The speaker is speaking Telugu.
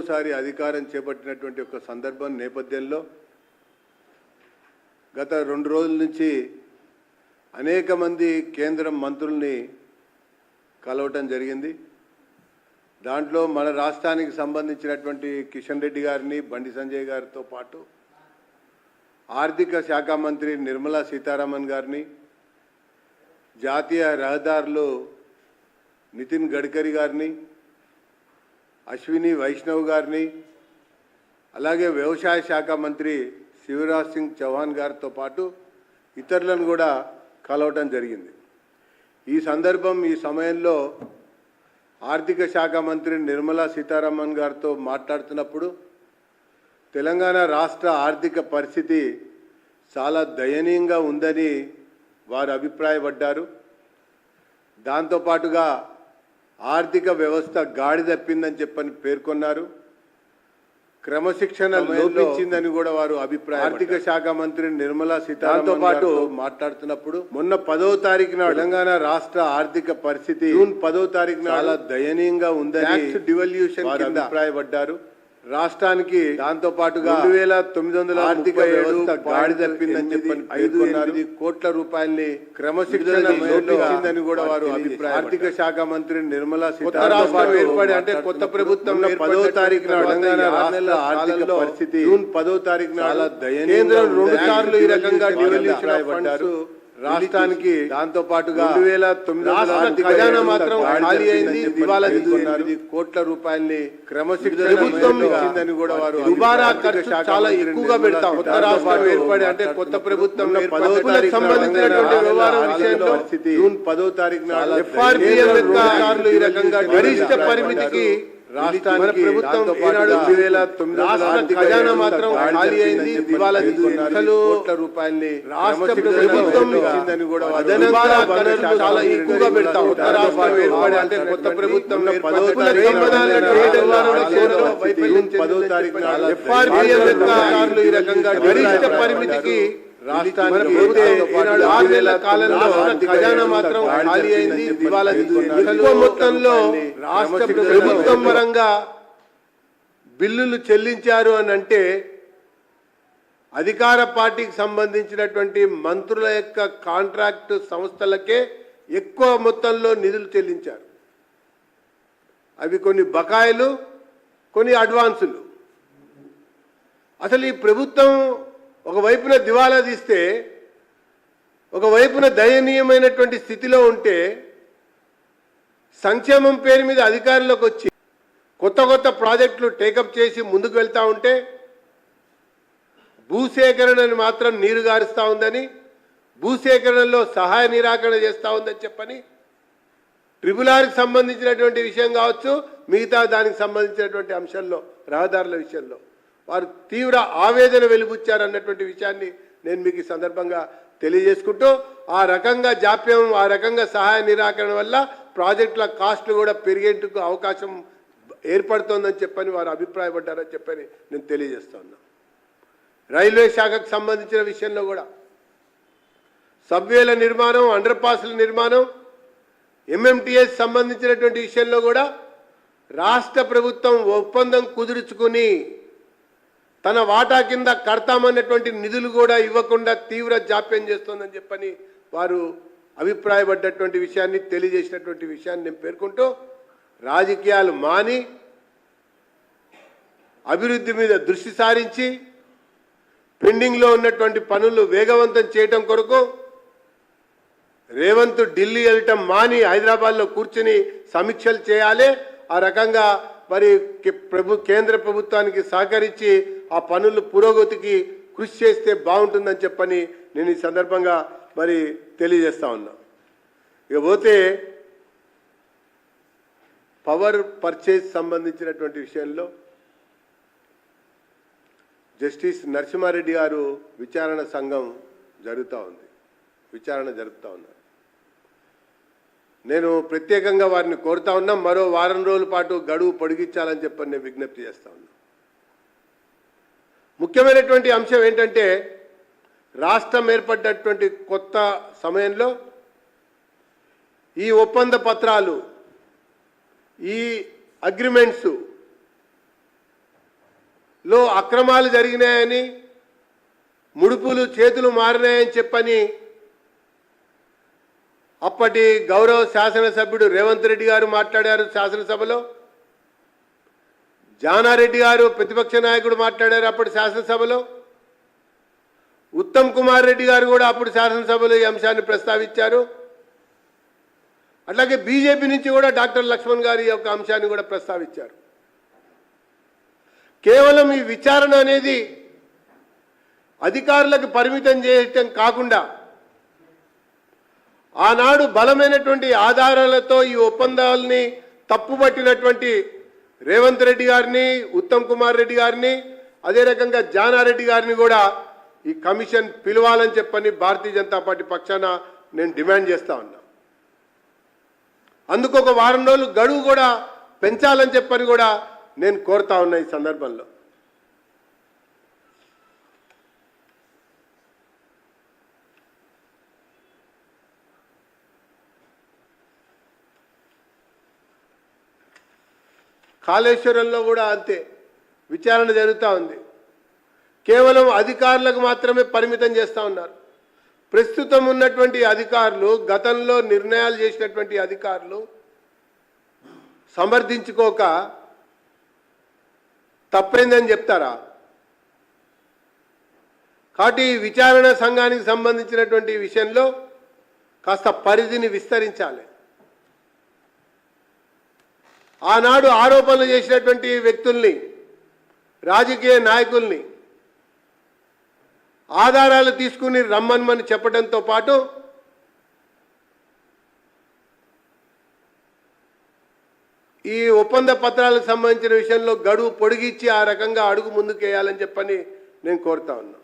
రెండవసారి అధికారం చేపట్టినటువంటి ఒక సందర్భం నేపథ్యంలో గత 2 రోజుల నుంచి అనేక మంది కేంద్ర మంత్రుల్ని కలవటం జరిగింది. దాంట్లో మన రాష్ట్రానికి సంబంధించినటువంటి కిషన్ రెడ్డి గారిని, బండి సంజయ్ గారితో పాటు ఆర్థిక శాఖ మంత్రి నిర్మలా సీతారామన్ గారిని, జాతీయ రహదారులు నితిన్ గడ్కరీ గారిని, అశ్విని వైష్ణవ్ గారిని, అలాగే వ్యవసాయ శాఖ మంత్రి శివరాజ్ సింగ్ చౌహాన్ గారితో పాటు ఇతరులను కూడా కలవటం జరిగింది. ఈ సమయంలో ఆర్థిక శాఖ మంత్రి నిర్మలా సీతారామన్ గారితో మాట్లాడుతున్నప్పుడు తెలంగాణ రాష్ట్ర ఆర్థిక పరిస్థితి చాలా దయనీయంగా ఉందని వారు అభిప్రాయపడ్డారు. దాంతోపాటుగా ఆర్థిక వ్యవస్థ గాడి తప్పిందని చెప్పని పేర్కొన్నారు. క్రమశిక్షణ లోపించిందని కూడా వారు ఆర్థిక శాఖ మంత్రి నిర్మలా సీతారామన్ పాటు మాట్లాడుతున్నప్పుడు మొన్న 10వ తారీఖున తెలంగాణ రాష్ట్ర ఆర్థిక పరిస్థితి జూన్ 10వ తారీఖున చాలా దయనీయంగా ఉందని డివల్యూషన్ అభిప్రాయపడ్డారు. రాష్ట్రానికి దాంతో పాటుగా 2900 ఆర్థిక వ్యవస్థ గాడి తప్పిందని చెప్పని 5 కోట్ల రూపాయల్ని క్రమశిక్షణ లోపించిందని కూడా వారు ఆర్థిక శాఖ మంత్రి నిర్మలా సీతారామన్ ఏర్పడి అంటే కొత్త ప్రభుత్వం 10వ తారీఖున తెలంగాణ రాష్ట్ర ఆర్థిక పరిస్థితి జూన్ 10వ తారీఖున చాలా దయనీయంగా 2 సార్లు ఈ రకంగా డివల్యూషన్ అయ్యారు. రాష్ట్రానికి దాంతో పాటుగా 2900 ఖజానా మాత్రం ఖాళీ అయింది, దివాలా తీసుకున్నారు. 5 కోట్ల రూపాయల్ని క్రమశిక్షణ ప్రభుత్వం ఇచ్చిందని కూడా వారు దుబారా ఖర్చు చాలా ఎక్కువగా పెడతాం. కొత్త రాష్ట్రం ఏర్పడి అంటే కొత్త ప్రభుత్వం 10వ తారీఖు సంబంధించినటువంటి వ్యవహారం విషయంలో జూన్ 10వ తారీఖున ఎఫ్ఆర్బిఎం సార్లు ఈ రకంగా గరిష్ట పరిమితికి రాష్ట్రానికి ప్రభుత్వం 2900 ఖజానా మాత్రం ఖాళీ అయింది, దివాలా తీసుకున్నారు. కోట్ల రూపాయల్ని రాష్ట్ర ప్రభుత్వం ఇచ్చిందని కూడా చాలా ఎక్కువగా పెడతాం. కొత్త రాష్ట్రం ఏర్పడి అంటే కొత్త ప్రభుత్వం 10వ తారీఖున ఎఫ్ఆర్బిఎం సార్లు ఈ రకంగా గరిష్ట పరిమితికి రాష్ట్రానికి 6 నెలల కాలంలో ఖజానా మాత్రం ఖాళీ అయింది, దివాలా ఎక్కువ మొత్తంలో రాష్ట్ర ప్రభుత్వం పరంగా బిల్లులు చెల్లించారు అని అంటే అధికార పార్టీకి సంబంధించినటువంటి మంత్రుల యొక్క కాంట్రాక్టు సంస్థలకే ఎక్కువ మొత్తంలో నిధులు చెల్లించారు. అవి కొన్ని బకాయిలు, కొన్ని అడ్వాన్సులు. అసలు ఈ ప్రభుత్వం ఒకవైపున దివాలా తీస్తే, ఒకవైపున దయనీయమైనటువంటి స్థితిలో ఉంటే, సంక్షేమం పేరు మీద అధికారంలోకి వచ్చి కొత్త కొత్త ప్రాజెక్టులు టేకప్ చేసి ముందుకు వెళ్తూ ఉంటే, భూసేకరణని మాత్రం నీరు గారుస్తూ ఉందని, భూసేకరణలో సహాయ నిరాకరణ చేస్తూ ఉందని చెప్పని ట్రిబుల్-ఆర్కి సంబంధించినటువంటి విషయం కావచ్చు, మిగతా దానికి సంబంధించినటువంటి అంశాల్లో రహదారుల విషయంలో వారు తీవ్ర ఆవేదన వెలిబుచ్చారన్నటువంటి విషయాన్ని నేను మీకు ఈ సందర్భంగా తెలియజేసుకుంటూ, ఆ రకంగా జాప్యం, ఆ రకంగా సహాయ నిరాకరణ వల్ల ప్రాజెక్టుల కాస్టులు కూడా పెరిగేందుకు అవకాశం ఏర్పడుతోందని చెప్పని వారు అభిప్రాయపడ్డారని చెప్పని నేను తెలియజేస్తా ఉన్నా. రైల్వే శాఖకు సంబంధించిన విషయంలో కూడా సబ్వేల నిర్మాణం, అండర్ పాస్ల నిర్మాణం, ఎంఎంటీఎస్ సంబంధించినటువంటి విషయంలో కూడా రాష్ట్ర ప్రభుత్వం ఒప్పందం కుదుర్చుకుని తన వాటా కింద కడతామన్నటువంటి నిధులు కూడా ఇవ్వకుండా తీవ్ర జాప్యం చేస్తోందని చెప్పని వారు అభిప్రాయపడ్డటువంటి విషయాన్ని తెలియజేసినటువంటి విషయాన్ని నేను పేర్కొంటూ, రాజకీయాలు మాని అభివృద్ధి మీద దృష్టి సారించి పెండింగ్లో ఉన్నటువంటి పనులు వేగవంతం చేయటం కొరకు రేవంత్ ఢిల్లీ వెళ్ళటం మాని హైదరాబాద్లో కూర్చుని సమీక్షలు చేయాలి. ఆ రకంగా మరి కేంద్ర ప్రభుత్వానికి సహకరించి ఆ పనులు పురోగతికి కృషి చేస్తే బాగుంటుందని చెప్పని నేను ఈ సందర్భంగా మరి తెలియజేస్తా ఉన్నా. ఇక పోతే పవర్ పర్చేజ్ సంబంధించినటువంటి విషయంలో జస్టిస్ నరసింహారెడ్డి గారు విచారణ సంఘం జరుగుతూ ఉంది, విచారణ జరుపుతూ ఉన్నారు. నేను ప్రత్యేకంగా వారిని కోరుతా ఉన్నా, మరో వారం రోజుల పాటు గడువు పొడిగించాలని చెప్పని నేను విజ్ఞప్తి చేస్తా ఉన్నా. ముఖ్యమైనటువంటి అంశం ఏంటంటే, రాష్ట్రం ఏర్పడ్డటువంటి కొత్త సమయంలో ఈ ఒప్పంద పత్రాలు, ఈ అగ్రిమెంట్స్ లో అక్రమాలు జరిగినాయని, ముడుపులు చేతులు మారినాయని చెప్పని అప్పటి గౌరవ శాసనసభ్యుడు రేవంత్ రెడ్డి గారు మాట్లాడారు శాసనసభలో. జానారెడ్డి గారు ప్రతిపక్ష నాయకుడు మాట్లాడారు అప్పుడు శాసనసభలో. ఉత్తమ్ కుమార్ రెడ్డి గారు కూడా అప్పుడు శాసనసభలో ఈ అంశాన్ని ప్రస్తావించారు. అట్లాగే బీజేపీ నుంచి కూడా డాక్టర్ లక్ష్మణ్ గారు ఈ యొక్క అంశాన్ని కూడా ప్రస్తావించారు. కేవలం ఈ విచారణ అనేది అధికారులకు పరిమితం చేయటం కాకుండా ఆనాడు బలమైనటువంటి ఆధారాలతో ఈ ఒప్పందాలని తప్పుపట్టినటువంటి రేవంత్ రెడ్డి గారిని, ఉత్తమ్ కుమార్ రెడ్డి గారిని, అదే రకంగా జానారెడ్డి గారిని కూడా ఈ కమిషన్ పిలవాలని చెప్పని భారతీయ జనతా పార్టీ పక్షాన నేను డిమాండ్ చేస్తా ఉన్నా. అందుకు ఒక వారం రోజులు గడువు కూడా పెంచాలని చెప్పని కూడా నేను కోరుతా ఉన్నా ఈ సందర్భంలో. కాళేశ్వరంలో కూడా అంతే విచారణ జరుగుతూ ఉంది. కేవలం అధికారులకు మాత్రమే పరిమితం చేస్తూ ఉన్నారు. ప్రస్తుతం ఉన్నటువంటి అధికారులు, గతంలో నిర్ణయాలు చేసినటువంటి అధికారులు సమర్థించుకోక తప్పైందని చెప్తారా? కాబట్టి విచారణ సంఘానికి సంబంధించినటువంటి విషయంలో కాస్త పరిధిని విస్తరించాలి. ఆనాడు ఆరోపణలు చేసినటువంటి వ్యక్తుల్ని, రాజకీయ నాయకుల్ని ఆధారాలు తీసుకుని రమ్మని చెప్పడంతో పాటు ఈ ఒప్పంద పత్రాలకు సంబంధించిన విషయంలో గడువు పొడిగించి ఆ రకంగా అడుగు ముందుకు వేయాలని చెప్పని నేను కోరుతా ఉన్నా.